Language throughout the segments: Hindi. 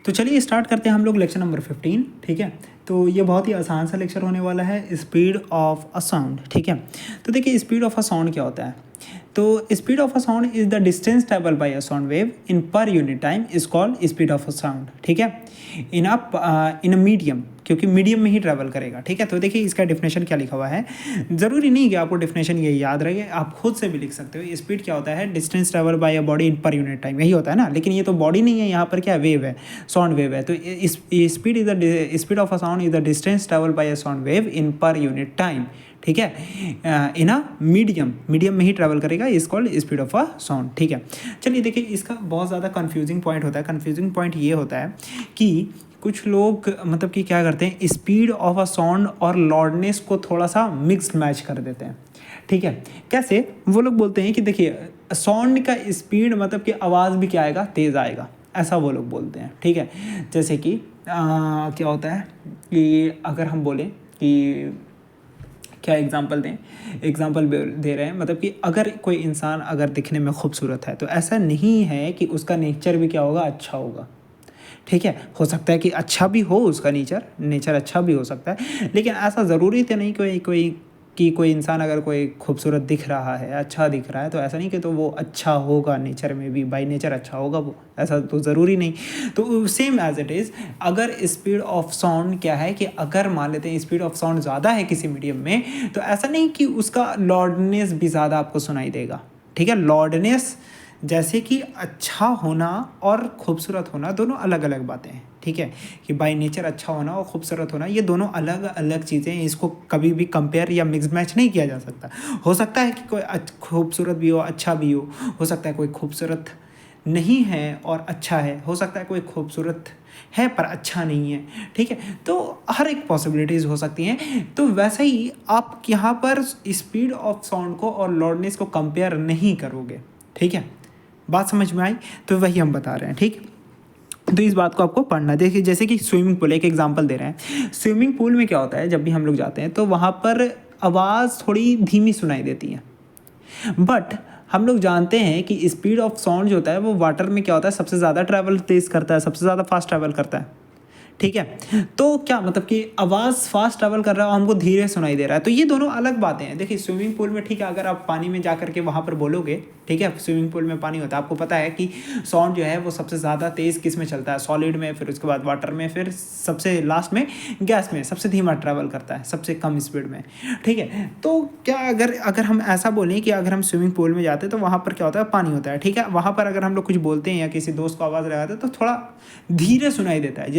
तो चलिए स्टार्ट करते हैं हम लोग लेक्चर नंबर 15। ठीक है, तो ये बहुत ही आसान सा लेक्चर होने वाला है, स्पीड ऑफ अ साउंड। ठीक है, तो देखिए स्पीड ऑफ अ साउंड क्या होता है। तो speed of a sound is the distance travel by a sound wave in per unit time is called speed of a sound. ठीक है, इन अ मीडियम, क्योंकि मीडियम में ही ट्रैवल करेगा। ठीक है, तो देखिए इसका डेफिनेशन क्या लिखा हुआ है। ज़रूरी नहीं कि आपको डेफिनेशन ये याद रहे, आप खुद से भी लिख सकते हो। स्पीड क्या होता है, distance travel by a body in per unit time, यही होता है ना। लेकिन ये तो बॉडी नहीं है, यहाँ पर क्या वेव है, साउंड वेव है। तो speed is the speed of a sound is the distance travel by a sound wave in per unit time. ठीक है, इन अ मीडियम में ही ट्रैवल करेगा, is called speed of a sound. ठीक है, चलिए देखिए इसका बहुत ज़्यादा कन्फ्यूजिंग पॉइंट होता है। कन्फ्यूजिंग पॉइंट ये होता है कि कुछ लोग मतलब कि क्या करते हैं, स्पीड ऑफ अ साउंड और लाउडनेस को थोड़ा सा मिक्स मैच कर देते हैं। ठीक है, कैसे, वो लोग बोलते हैं कि देखिए साउंड का स्पीड मतलब कि आवाज़ भी क्या आएगा, तेज़ आएगा, ऐसा वो लोग बोलते हैं। ठीक है, जैसे कि क्या होता है कि अगर हम बोलें कि क्या एग्जांपल दें, एग्जांपल दे रहे हैं, मतलब कि अगर कोई इंसान अगर दिखने में खूबसूरत है तो ऐसा नहीं है कि उसका नेचर भी क्या होगा, अच्छा होगा। ठीक है, हो सकता है कि अच्छा भी हो उसका नेचर अच्छा भी हो सकता है, लेकिन ऐसा ज़रूरी तो नहीं कोई इंसान अगर कोई खूबसूरत दिख रहा है, अच्छा दिख रहा है, तो ऐसा नहीं कि तो वो अच्छा होगा नेचर में भी, बाय नेचर अच्छा होगा वो, ऐसा तो ज़रूरी नहीं। तो सेम एज इट इज़, अगर स्पीड ऑफ साउंड क्या है कि अगर मान लेते हैं स्पीड ऑफ साउंड ज़्यादा है किसी मीडियम में, तो ऐसा नहीं कि उसका लाउडनेस भी ज़्यादा आपको सुनाई देगा। ठीक है, लाउडनेस जैसे कि अच्छा होना और खूबसूरत होना दोनों अलग अलग बातें हैं। ठीक है, कि बाय नेचर अच्छा होना और खूबसूरत होना ये दोनों अलग अलग चीज़ें हैं, इसको कभी भी कंपेयर या मिक्स मैच नहीं किया जा सकता। हो सकता है कि कोई खूबसूरत भी अच्छा भी हो सकता है कोई खूबसूरत नहीं है और अच्छा है, हो सकता है कोई खूबसूरत है पर अच्छा नहीं है। ठीक है, तो हर एक पॉसिबिलिटीज़ हो सकती हैं। तो वैसे ही आप यहाँ पर स्पीड ऑफ साउंड को और लाउडनेस को कंपेयर नहीं करोगे। ठीक है, बात समझ में आई, तो वही हम बता रहे हैं। ठीक, तो इस बात को आपको पढ़ना। देखिए जैसे कि स्विमिंग पूल, एक एग्जांपल दे रहे हैं। स्विमिंग पूल में क्या होता है, जब भी हम लोग जाते हैं तो वहाँ पर आवाज़ थोड़ी धीमी सुनाई देती है, बट हम लोग जानते हैं कि स्पीड ऑफ साउंड जो होता है वो वाटर में क्या होता है, सबसे ज़्यादा ट्रैवल तेज़ करता है, सबसे ज़्यादा फास्ट ट्रैवल करता है। ठीक है, तो क्या मतलब कि आवाज़ फास्ट ट्रैवल कर रहा है और हमको धीरे सुनाई दे रहा है, तो ये दोनों अलग बातें हैं। देखिए स्विमिंग पूल में, ठीक है, अगर आप पानी में जा करके वहाँ पर बोलोगे, ठीक है, स्विमिंग पूल में पानी होता है, आपको पता है कि साउंड जो है वो सबसे ज़्यादा तेज़ किस में चलता है, सॉलिड में, फिर उसके बाद वाटर में, फिर सबसे लास्ट में गैस में सबसे धीमा ट्रैवल करता है, सबसे कम स्पीड में। ठीक है, तो क्या अगर हम ऐसा बोलें कि अगर हम स्विमिंग पूल में जाते हैं तो वहाँ पर क्या होता है, पानी होता है। ठीक है, वहाँ पर अगर हम लोग कुछ बोलते हैं या किसी दोस्त को आवाज़ लगाते हैं तो थोड़ा धीरे सुनाई देता है,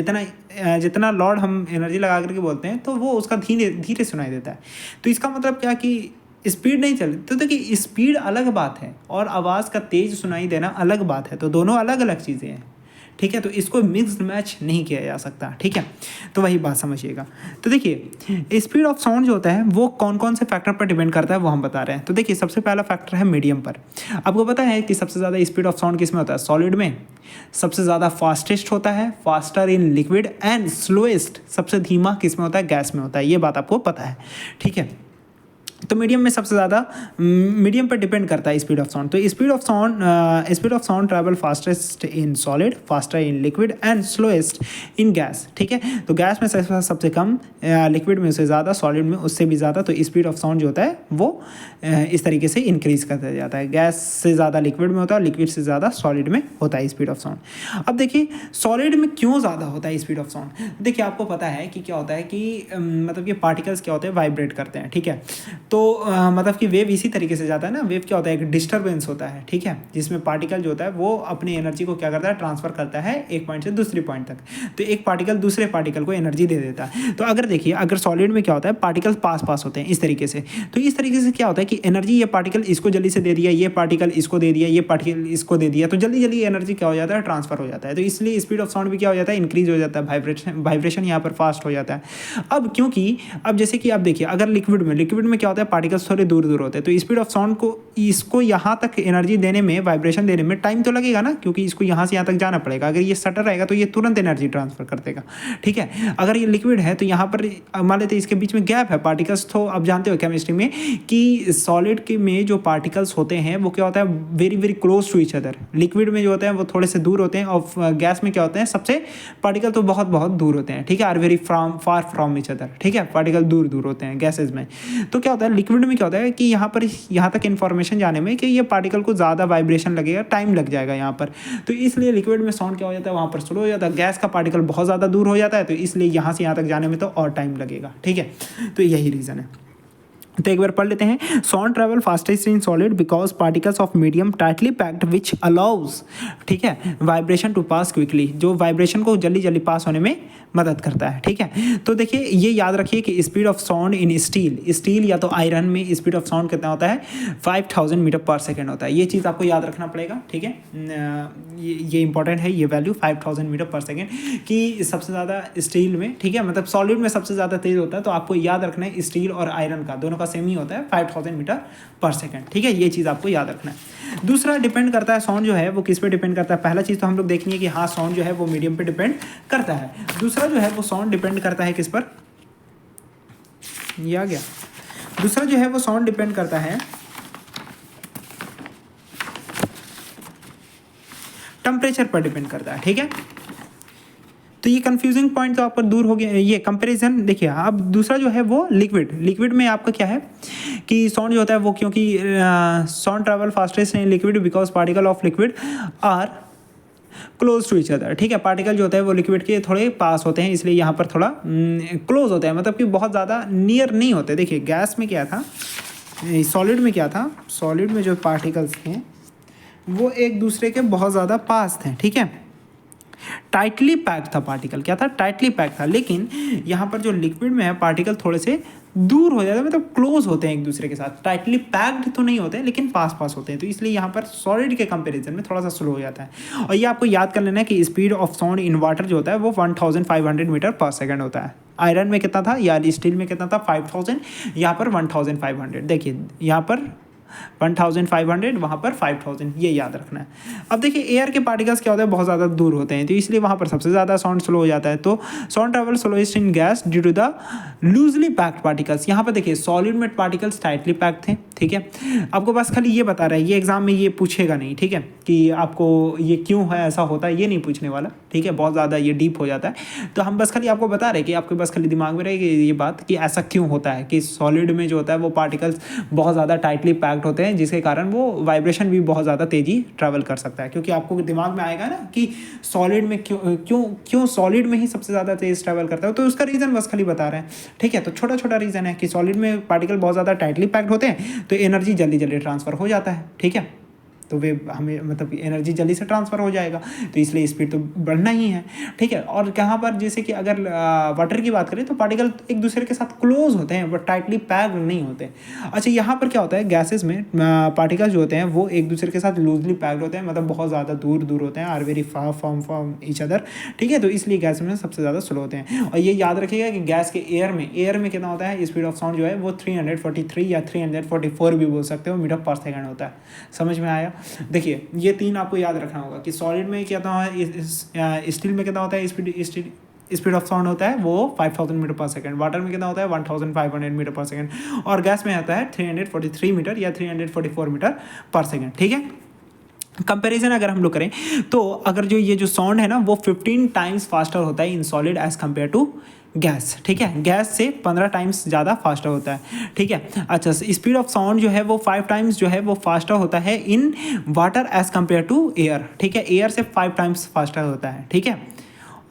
जितना लॉर्ड हम एनर्जी लगा करके बोलते हैं तो वो उसका धीरे धीरे सुनाई देता है। तो इसका मतलब क्या कि स्पीड नहीं चल, तो देखिए स्पीड अलग बात है और आवाज़ का तेज सुनाई देना अलग बात है, तो दोनों अलग अलग चीज़ें हैं। ठीक है, तो इसको मिक्स मैच नहीं किया जा सकता। ठीक है, तो वही बात समझिएगा। तो देखिए स्पीड ऑफ साउंड जो होता है वो कौन कौन से फैक्टर पर डिपेंड करता है वो हम बता रहे हैं। तो देखिए सबसे पहला फैक्टर है मीडियम पर। आपको पता है कि सबसे ज़्यादा स्पीड ऑफ साउंड किस में होता है, सॉलिड में। सबसे ज़्यादा फास्टेस्ट होता है, faster in liquid, and slowest सबसे धीमा किस में होता है, गैस में होता है। ये बात आपको पता है। ठीक है, तो मीडियम में सबसे ज़्यादा मीडियम पर डिपेंड करता है स्पीड ऑफ साउंड। तो speed of sound travel fastest in solid, faster in liquid, and slowest in gas. ठीक है, तो गैस में सबसे कम, लिक्विड में उससे ज़्यादा, सॉलिड में उससे भी ज़्यादा। तो स्पीड ऑफ साउंड जो होता है वो इस तरीके से इंक्रीज़ करता जाता है, गैस से ज़्यादा लिक्विड में होता है, लिक्विड से ज़्यादा सॉलिड में होता है स्पीड ऑफ साउंड। अब देखिए सॉलिड में क्यों ज़्यादा होता है स्पीड ऑफ साउंड। देखिए आपको पता है कि क्या होता है कि मतलब कि पार्टिकल्स क्या होते हैं, वाइब्रेट करते हैं। ठीक है, तो मतलब कि वेव इसी तरीके से जाता है ना। वेव क्या होता है, एक डिस्टर्बेंस होता है। ठीक है, जिसमें पार्टिकल जो होता है वो अपनी एनर्जी को क्या करता है, ट्रांसफर करता है एक पॉइंट से दूसरे पॉइंट तक। तो एक पार्टिकल दूसरे पार्टिकल को एनर्जी दे देता है। तो अगर देखिए अगर सॉलिड में क्या होता है, पार्टिकल पास होते हैं इस तरीके से। तो इस तरीके से क्या होता है कि एनर्जी ये पार्टिकल इसको जल्दी से दे दिया, ये पार्टिकल इसको दे दिया, ये पार्टिकल इसको दे दिया, तो जल्दी जल्दी एनर्जी क्या हो जाता है, ट्रांसफर हो जाता है। तो इसलिए स्पीड ऑफ साउंड भी क्या हो जाता है, इंक्रीज हो जाता है, वाइब्रेशन यहाँ पर फास्ट हो जाता है। अब क्योंकि अब जैसे कि आप देखिए अगर लिक्विड में क्या होता होता है, पार्टिकल्स थोड़े दूर दूर होते हैं। तो स्पीड ऑफ साउंड को, इसको यहाँ तक एनर्जी देने में, वाइब्रेशन देने में टाइम तो लगेगा ना, क्योंकि इसको यहाँ से यहाँ तक जाना पड़ेगा। अगर ये सटर रहेगा तो ये तुरंत एनर्जी ट्रांसफर कर देगा, ठीक है। अगर ये लिक्विड है तो यहाँ पर मान लेते हैं इसके बीच में गैप है, पार्टिकल्स तो आप जानते हो केमिस्ट्री में कि सॉलिड के में जो पार्टिकल्स होते हैं वो क्या होता है, very very close to each other. Liquid में जो होते हैं वो थोड़े से दूर होते हैं, और गैस में क्या होते हैं, सबसे पार्टिकल तो बहुत बहुत दूर होते हैं, ठीक है, are very far from each other, ठीक है, पार्टिकल दूर दूर होते हैं गैसेज में। तो क्या होता है लिक्विड में क्या होता है कि यहाँ तक इन्फॉर्मेशन जाने में कि ये पार्टिकल को ज़्यादा वाइब्रेशन लगेगा, टाइम लग जाएगा यहाँ पर। तो इसलिए लिक्विड में साउंड क्या हो जाता है, वहाँ पर स्लो हो जाता है। गैस का पार्टिकल बहुत ज़्यादा दूर हो जाता है, तो इसलिए यहाँ से यहाँ तक जाने में तो और टाइम लगेगा, ठीक है। तो यही रीज़न है। तो एक बार पढ़ लेते हैं। Sound travel fastest in solid because particles of medium tightly packed which allows, ठीक है, वाइब्रेशन टू पास क्विकली, जो वाइब्रेशन को जल्दी जल्दी पास होने में मदद करता है, ठीक है। तो देखिए ये याद रखिए कि speed of sound in steel या तो आयरन में स्पीड ऑफ साउंड कितना होता है, 5000 मीटर पर सेकेंड होता है। ये चीज़ आपको याद रखना पड़ेगा, ठीक है। ये इंपॉर्टेंट है, ये वैल्यू 5000 मीटर पर सेकेंड की सबसे ज़्यादा स्टील में, ठीक है, मतलब सॉलिड में सबसे ज़्यादा तेज़ होता है। तो आपको याद रखना है स्टील और आयरन का दोनों का सेम ही होता है, 5000 मीटर पर सेकेंड, ठीक है। ये चीज़ आपको याद रखना है। दूसरा डिपेंड करता है साउंड जो है वो किस पे डिपेंड करता है। पहला चीज़ तो हम लोग देखेंगे कि हाँ साउंड जो है वो मीडियम पे डिपेंड करता है। दूसरा जो है वो साउंड डिपेंड करता है किस पर, ये आ गया। दूसरा जो है वो साउंड डिपेंड करता है टेम्परेचर पर डिपेंड करता है, ठीक है। तो ये कंफ्यूजिंग पॉइंट तो आप पर दूर हो गया। ये कंपैरिजन देखिए। अब दूसरा जो है वो लिक्विड में आपका क्या है कि साउंड जो होता है वो, क्योंकि sound travel fastest in liquid because particle of liquid are close to each other, ठीक है। पार्टिकल जो होता है वो लिक्विड के थोड़े पास होते हैं, इसलिए यहाँ पर थोड़ा क्लोज होते हैं, मतलब कि बहुत ज़्यादा नियर नहीं होते। देखिए गैस में क्या था, सॉलिड में क्या था, सॉलिड में जो पार्टिकल्स थे वो एक दूसरे के बहुत ज़्यादा पास थे, ठीक है। टाइटली पैक्ड था पार्टिकल, क्या था, टाइटली पैक्ड था। लेकिन यहाँ पर जो लिक्विड में है पार्टिकल थोड़े से दूर हो जाते हैं, मतलब क्लोज होते हैं एक दूसरे के साथ। टाइटली पैक्ड तो नहीं होते लेकिन पास पास होते हैं, तो इसलिए यहाँ पर सॉलिड के कंपैरिजन में थोड़ा सा स्लो हो जाता है। और ये आपको याद कर लेना है कि speed of sound in water जो होता है वो 1500 मीटर पर सेकेंड होता है। आयरन में कितना था या स्टील में कितना था, 5000, यहाँ पर 1500। देखिए यहाँ पर 1500, वहाँ पर 5000, ये याद रखना है। अब देखिए एयर के पार्टिकल्स क्या होता है, बहुत ज़्यादा दूर होते हैं, तो इसलिए वहाँ पर सबसे ज़्यादा साउंड स्लो हो जाता है। तो sound travel slowest in gas due to the loosely packed particles. यहाँ पर देखिए सॉलिड में पार्टिकल्स टाइटली पैक्ड थे, ठीक है। आपको बस खाली ये बता रहा है, ये एग्जाम में ये पूछेगा नहीं, ठीक है, कि आपको ये क्यों है ऐसा होता है, ये नहीं पूछने वाला, ठीक है। बहुत ज़्यादा ये डीप हो जाता है, तो हम बस खाली आपको बता रहे हैं कि आपके बस खाली दिमाग में रहेगी ये बात कि ऐसा क्यों होता है कि सॉलिड में जो होता है वो पार्टिकल्स बहुत ज़्यादा टाइटली पैक्ड होते हैं, जिसके कारण वो वाइब्रेशन भी बहुत ज़्यादा तेज़ी ट्रैवल कर सकता है। क्योंकि आपको दिमाग में आएगा ना कि सॉलिड में क्यों सॉलिड में ही सबसे ज़्यादा तेज़ ट्रैवल करता है, तो उसका रीज़न बस खाली बता रहे हैं, ठीक है। तो छोटा छोटा रीज़न है कि सॉलिड में पार्टिकल बहुत ज़्यादा टाइटली पैक्ड होते हैं, तो एनर्जी जल्दी जल्दी ट्रांसफ़र हो जाता है, ठीक है। तो वे हमें मतलब एनर्जी जल्दी से ट्रांसफ़र हो जाएगा, तो इसलिए स्पीड तो बढ़ना ही है, ठीक है। और कहाँ पर जैसे कि अगर वाटर की बात करें तो पार्टिकल एक दूसरे के साथ क्लोज होते हैं बट टाइटली पैक्ड नहीं होते। अच्छा यहाँ पर क्या होता है, गैसेस में पार्टिकल जो होते हैं वो एक दूसरे के साथ लूजली पैक्ड होते हैं, मतलब बहुत ज़्यादा दूर दूर होते हैं, are very far from each other, ठीक है। तो इसलिए गैस में सबसे ज़्यादा स्लो होते हैं। और ये याद रखिएगा कि गैस के एयर में कितना होता है, स्पीड ऑफ साउंड जो है वो 343 या 344 भी बोल सकते हो मीटर पर सेकेंड होता है। समझ में आया। देखिए ये तीन आपको याद रखना होगा कि सॉलिड में क्या होता है, स्टील में कितना होता है, स्पीड ऑफ साउंड होता है वो 5000 मीटर पर सेकेंड, वाटर में कितना होता है 1500 मीटर पर सेकेंड, और गैस में आता है 343 मीटर या 344 मीटर पर सेकेंड, ठीक है। कंपैरिजन अगर हम लोग करें तो अगर ये जो साउंड है ना वो 15 टाइम्स फास्टर होता है in solid as compare to gas, ठीक है। गैस से 15 टाइम्स ज़्यादा फास्टर होता है, ठीक है। अच्छा स्पीड ऑफ साउंड जो है वो 5 टाइम्स जो है वो फास्टर होता है in water as compare to air, ठीक है। एयर से 5 टाइम्स फास्टर होता है, ठीक है।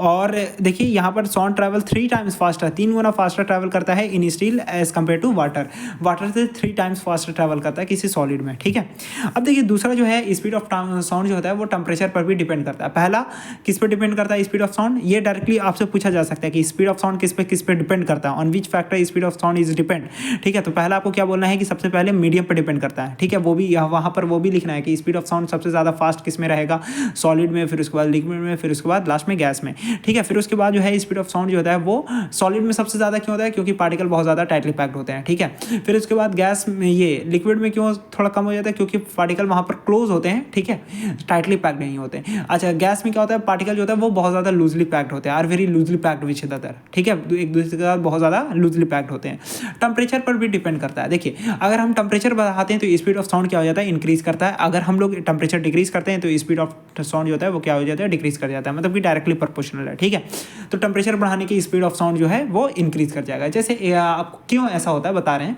और देखिए यहाँ पर साउंड ट्रैवल 3 टाइम्स फास्टर, 3 गुना फास्टर ट्रैवल करता है in steel as compare to water से 3 टाइम्स फास्टर ट्रैवल करता है किसी सॉलिड में, ठीक है। अब देखिए दूसरा जो है स्पीड ऑफ साउंड जो होता है वो टेम्परेचर पर भी डिपेंड करता है। पहला किस पे डिपेंड करता है स्पीड ऑफ साउंड, ये डायरेक्टली आपसे पूछा जा सकता है कि स्पीड ऑफ साउंड किस पे डिपेंड करता है, on which factor speed of sound is depend, ठीक है। तो पहला आपको क्या बोलना है कि सबसे पहले मीडियम पर डिपेंड करता है, ठीक है। वो भी वहाँ पर वो भी लिखना है कि स्पीड ऑफ साउंड सबसे ज़्यादा फास्ट किस में रहेगा, सॉलिड में, फिर उसके बाद लिक्विड में, फिर उसके बाद लास्ट में गैस में। ठीक है। फिर उसके बाद जो है स्पीड ऑफ साउंड जो होता है वो सॉलिड में सबसे ज़्यादा क्यों होता है, क्योंकि पार्टिकल बहुत ज़्यादा टाइटली पैक्ड होते हैं, ठीक है। फिर उसके बाद गैस में, ये लिक्विड में क्यों थोड़ा कम हो जाता है, क्योंकि पार्टिकल वहाँ पर क्लोज होते हैं, ठीक है, टाइटली पैक्ड नहीं होते। अच्छा, गैस में क्या होता है, पार्टिकल जो होता है वो बहुत ज़्यादा लूजली पैक्ड होते हैं, are very loosely packed which other, ठीक है, एक दूसरे के साथ बहुत ज़्यादा लूजली पैक्ड होते हैं। टेम्परेचर पर भी डिपेंड करता है। देखिए, अगर हम टेम्परेचर बढ़ाते हैं तो स्पीड ऑफ साउंड क्या हो जाता है, इंक्रीज करता है। अगर हम लोग टेम्परेचर डिक्रीज करते हैं तो स्पीड ऑफ साउंड जो होता है वो क्या हो जाता है, डिक्रीज कर जाता है, मतलब कि डायरेक्टली प्रोपोर्शनल है, ठीक है। तो टेम्परेचर बढ़ाने की स्पीड ऑफ साउंड जो है वो इंक्रीज कर जाएगा। जैसे आपको क्यों ऐसा होता है बता रहे हैं,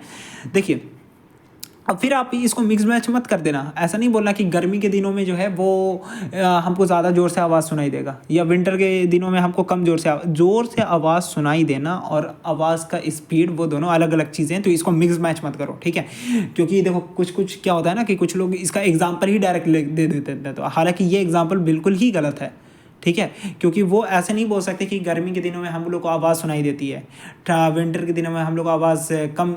देखिए। अब फिर आप इसको मिक्स मैच मत कर देना, ऐसा नहीं बोलना कि गर्मी के दिनों में जो है वो हमको ज़्यादा ज़ोर से आवाज़ सुनाई देगा, या विंटर के दिनों में हमको कम ज़ोर से आवाज़ सुनाई देना और आवाज़ का स्पीड वो दोनों अलग अलग चीज़ें हैं, तो इसको मिक्स मैच मत करो, ठीक है। क्योंकि देखो कुछ क्या होता है ना कि कुछ लोग इसका एग्जाम्पल ही डायरेक्ट दे देते हैं, तो हालांकि ये एग्जाम्पल बिल्कुल ही गलत है, ठीक है। क्योंकि वो ऐसे नहीं बोल सकते कि गर्मी के दिनों में हम लोग को आवाज़ सुनाई देती है, विंटर के दिनों में हम लोग को आवाज़ कम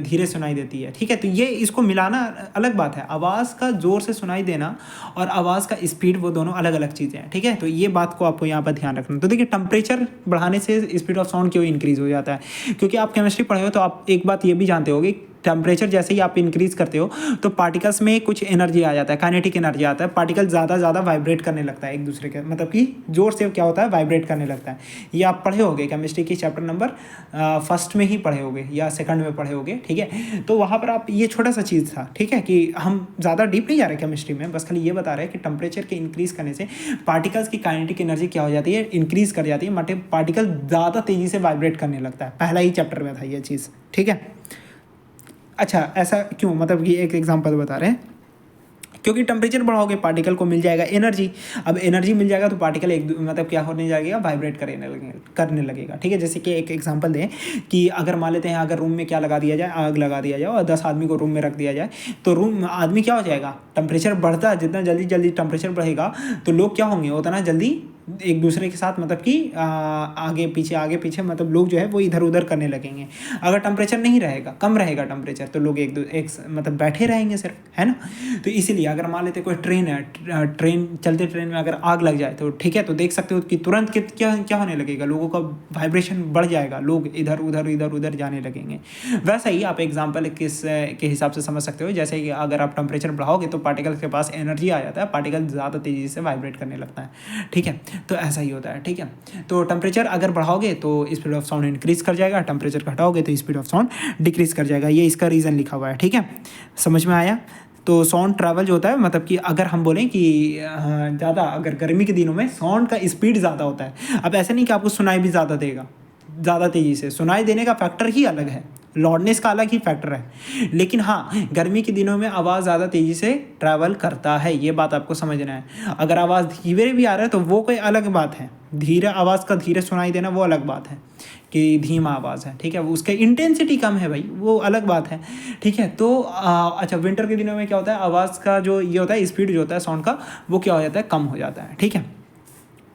धीरे सुनाई देती है, ठीक है। तो ये इसको मिलाना अलग बात है। आवाज़ का ज़ोर से सुनाई देना और आवाज़ का स्पीड वो दोनों अलग अलग चीज़ें हैं, ठीक है। तो ये बात को आपको यहाँ पर ध्यान रखना। तो देखिए, टेम्परेचर बढ़ाने से स्पीड ऑफ साउंड क्यों इंक्रीज़ हो जाता है, क्योंकि आप केमिस्ट्री पढ़े हो तो आप एक बात ये भी जानते होगे, टेम्परेचर जैसे ही आप इंक्रीज़ करते हो तो पार्टिकल्स में कुछ एनर्जी आ जाता है, काइनेटिक एनर्जी आता है, पार्टिकल ज़्यादा वाइब्रेट करने लगता है एक दूसरे के, मतलब कि जोर से क्या होता है, वाइब्रेट करने लगता है। ये आप पढ़े होगे केमिस्ट्री की चैप्टर नंबर फर्स्ट में ही पढ़े होगे या सेकंड में पढ़े होगे, ठीक है। तो वहाँ पर आप ये छोटा सा चीज़ था, ठीक है, कि हम ज़्यादा डीप नहीं जा रहे केमिस्ट्री में, बस खाली ये बता रहे हैं कि टेम्परेचर के इंक्रीज़ करने से पार्टिकल्स की काइनेटिक एनर्जी क्या हो जाती है, इंक्रीज़ कर जाती है, मतलब पार्टिकल ज़्यादा तेज़ी से वाइब्रेट करने लगता है। पहला ही चैप्टर में था ये चीज़, ठीक है। अच्छा, ऐसा क्यों, मतलब कि एक एग्जांपल बता रहे हैं, क्योंकि टेम्परेचर बढ़ाओगे पार्टिकल को मिल जाएगा एनर्जी। अब एनर्जी मिल जाएगा तो पार्टिकल मतलब क्या होने जाएगा, वाइब्रेट करने लगेगा, ठीक है। जैसे कि एक एग्जांपल दें कि अगर मान लेते हैं, अगर रूम में क्या लगा दिया जाए, आग लगा दिया जाए और 10 आदमी को रूम में रख दिया जाए, तो रूम आदमी क्या हो जाएगा, टेम्परेचर बढ़ता है, जितना जल्दी टेम्परेचर बढ़ेगा तो लोग क्या होंगे, उतना जल्दी एक दूसरे के साथ, मतलब कि आगे पीछे मतलब लोग जो है वो इधर उधर करने लगेंगे। अगर टेम्परेचर नहीं रहेगा, कम रहेगा टेम्परेचर, तो लोग एक मतलब बैठे रहेंगे सिर्फ, है ना। तो इसीलिए अगर मान लेते कोई ट्रेन है, चलते ट्रेन में अगर आग लग जाए तो ठीक है, तो देख सकते हो कि तुरंत क्या होने लगेगा, लोगों का वाइब्रेशन बढ़ जाएगा, लोग इधर उधर जाने लगेंगे। वैसा ही आप एग्जाम्पल के हिसाब से समझ सकते हो, जैसे कि अगर आप टेम्परेचर बढ़ाओगे तो पार्टिकल के पास एनर्जी आ जाता है, पार्टिकल ज़्यादा तेज़ी से वाइब्रेट करने लगता है, ठीक है। तो ऐसा ही होता है, ठीक है। तो टेम्परेचर अगर बढ़ाओगे तो स्पीड ऑफ साउंड इंक्रीज कर जाएगा, टेम्परेचर घटाओगे तो स्पीड ऑफ साउंड डिक्रीज कर जाएगा। ये इसका रीज़न लिखा हुआ है, ठीक है, समझ में आया। तो साउंड ट्रैवल जो होता है, मतलब कि अगर हम बोलें कि ज़्यादा, अगर गर्मी के दिनों में साउंड का स्पीड ज़्यादा होता है, अब ऐसा नहीं कि आपको सुनाई भी ज़्यादा देगा, ज़्यादा तेज़ी से सुनाई देने का फैक्टर ही अलग है, लाउडनेस का अलग ही फैक्टर है, लेकिन हाँ, गर्मी के दिनों में आवाज़ ज़्यादा तेज़ी से ट्रैवल करता है, ये बात आपको समझना है। अगर आवाज़ धीरे भी आ रहा है तो वो कोई अलग बात है, धीरे आवाज़ का धीरे सुनाई देना वो अलग बात है कि धीमा आवाज़ है, ठीक है, वो उसका इंटेंसिटी कम है भाई, वो अलग बात है, ठीक है। तो अच्छा, विंटर के दिनों में क्या होता है, आवाज़ का जो ये होता है, स्पीड जो होता है साउंड का, वो क्या हो जाता है, कम हो जाता है, ठीक है।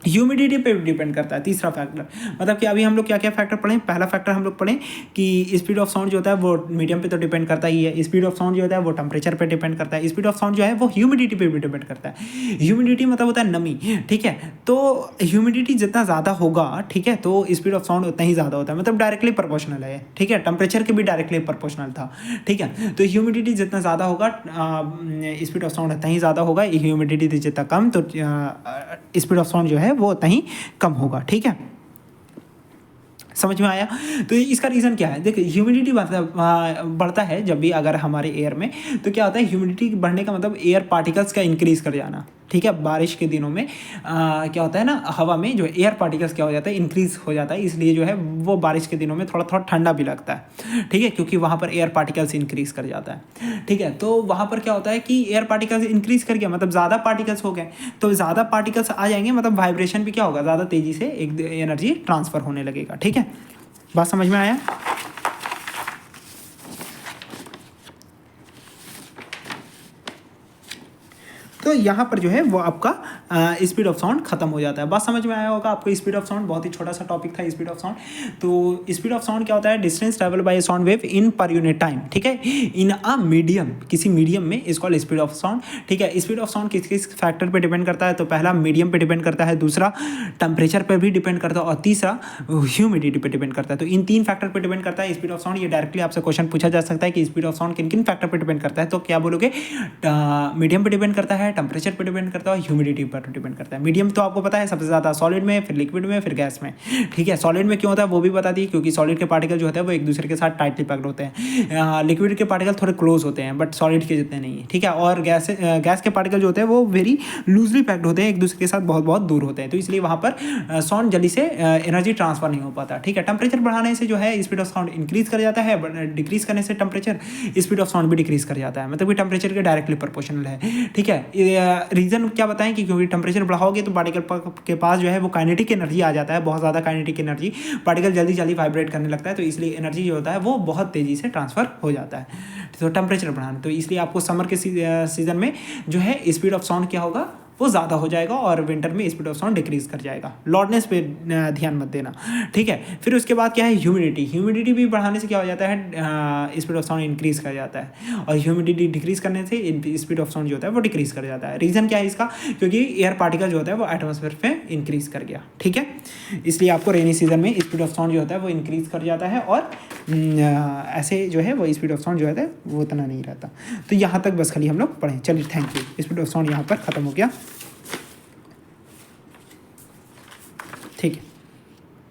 ह्यूमिडिटी पे डिपेंड करता है, तीसरा फैक्टर, मतलब कि अभी हम लोग क्या क्या फैक्टर पढ़ें। पहला फैक्टर हम लोग पढ़ें कि स्पीड ऑफ साउंड जो होता है वो मीडियम पे तो डिपेंड करता ही है, स्पीड ऑफ साउंड जो होता है वो टेम्परेचर पे डिपेंड करता है, स्पीड ऑफ साउंड जो है वो ह्यूमिडिटी पे भी डिपेंड करता है। ह्यूमिडिटी मतलब होता है नमी, ठीक है। तो ह्यूमिडिटी जितना ज़्यादा होगा, ठीक है, तो स्पीड ऑफ साउंड उतना ही ज़्यादा होता है, मतलब डायरेक्टली प्रोपोर्शनल है, ठीक है, टेम्परेचर के भी डायरेक्टली प्रोपोर्शनल था, ठीक है। तो ह्यूमिडिटी जितना ज़्यादा होगा स्पीड ऑफ साउंड उतना ही ज़्यादा होगा, ह्यूमिडिटी जितना कम तो स्पीड ऑफ साउंड जो है वो उतना ही कम होगा, ठीक है, समझ में आया। तो इसका रीज़न क्या है, देखिए, ह्यूमिडिटी बढ़ता है जब भी अगर हमारे एयर में, तो क्या होता है, ह्यूमिडिटी बढ़ने का मतलब एयर पार्टिकल्स का इंक्रीज़ कर जाना, ठीक है। बारिश के दिनों में क्या होता है ना, हवा में जो एयर पार्टिकल्स क्या हो जाता है, इंक्रीज़ हो जाता है, इसलिए जो है वो बारिश के दिनों में थोड़ा ठंडा भी लगता है, ठीक है, क्योंकि वहाँ पर एयर पार्टिकल्स इंक्रीज़ कर जाता है, ठीक है। तो वहाँ पर क्या होता है कि एयर पार्टिकल्स इंक्रीज़ कर गया, मतलब ज़्यादा पार्टिकल्स हो गए, तो ज़्यादा पार्टिकल्स आ जाएंगे, मतलब वाइब्रेशन भी क्या होगा, ज़्यादा तेज़ी से एक एनर्जी ट्रांसफ़र होने लगेगा, ठीक है। बात समझ में आया। तो तो यहाँ पर जो है वो आपका स्पीड ऑफ साउंड खत्म हो जाता है। बात समझ में आया होगा आपको। स्पीड ऑफ साउंड बहुत ही छोटा सा टॉपिक था, स्पीड ऑफ साउंड। तो स्पीड ऑफ साउंड क्या होता है? Distance travel by sound wave in per unit time, ठीक है, इन अ मीडियम, किसी मीडियम में is called speed of sound, ठीक है। स्पीड ऑफ साउंड किस किस फैक्टर पे डिपेंड करता है? तो पहला मीडियम पे डिपेंड करता है, दूसरा टेम्परेचर पे भी डिपेंड करता है, और तीसरा ह्यूमिडिटी पे डिपेंड करता है। तो इन 3 फैक्टर पे डिपेंड करता है स्पीड ऑफ साउंड। ये डायरेक्टली आपसे क्वेश्चन पूछा जा सकता है कि स्पीड ऑफ साउंड किन किन फैक्टर पे डिपेंड करता है। तो क्या बोलोगे? मीडियम पे डिपेंड करता है, टेम्परेचर पे डिपेंड करता है, ह्यूमिडिटी पर डिपेंड करता है। मीडियम तो आपको पता है सबसे ज़्यादा सॉलिड में, फिर लिक्विड में, फिर गैस में, ठीक है। सॉलिड में क्यों होता है वो भी बता दी, क्योंकि सॉलिड के पार्टिकल जो होते हैं वो एक दूसरे के साथ टाइटली पैक्ड होते हैं। लिक्विड के पार्टिकल थोड़े क्लोज होते हैं बट सॉलिड के जितने नहीं है, ठीक है। और गैस के पार्टिकल जो होते हैं वो वेरी लूजली पैक्ड होते हैं, एक दूसरे के साथ बहुत बहुत दूर होते हैं। तो इसलिए वहाँ पर साउंड जल्दी से एनर्जी ट्रांसफर नहीं हो पाता, ठीक है। टेम्परेचर बढ़ाने से जो है स्पीड ऑफ साउंड इंक्रीज कर जाता है, डिक्रीज करने से टेम्परेचर स्पीड ऑफ साउंड भी डिक्रीज कर जाता है, मतलब कि टेम्परेचर के डायरेक्टली प्रोपोर्शनल है, ठीक है। रीजन क्या बताएं कि क्योंकि टेम्परेचर बढ़ाओगे तो पार्टिकल के पास जो है वो काइनेटिक एनर्जी आ जाता है, बहुत ज़्यादा काइनेटिक एनर्जी, पार्टिकल जल्दी जल्दी वाइब्रेट करने लगता है, तो इसलिए एनर्जी जो होता है वो बहुत तेज़ी से ट्रांसफर हो जाता है। तो टेम्परेचर बढ़ाना, तो इसलिए आपको समर के सीजन में जो है स्पीड ऑफ साउंड क्या होगा वो ज़्यादा हो जाएगा, और विंटर में स्पीड ऑफ साउंड डिक्रीज कर जाएगा। लॉर्डनेस पे ध्यान मत देना, ठीक है। फिर उसके बाद क्या है? ह्यूमिडिटी। ह्यूमिडिटी भी बढ़ाने से क्या हो जाता है? स्पीड ऑफ साउंड इंक्रीज कर जाता है, और ह्यूमिडिटी डिक्रीज करने से स्पीड ऑफ साउंड जो होता है वो डिक्रीज कर जाता है। रीज़न क्या है इसका? क्योंकि एयर पार्टिकल जो होता है वो एटमॉस्फेयर में इंक्रीज कर गया, ठीक है। इसलिए आपको रेनी सीजन में स्पीड ऑफ साउंड जो होता है वो इंक्रीज कर जाता है, और ऐसे जो है वो स्पीड ऑफ साउंड जो होता है वो उतना नहीं रहता। तो यहाँ तक बस खाली हम लोग पढ़ें। चलिए, thank you. Speed of sound यहाँ पर ख़त्म हो गया।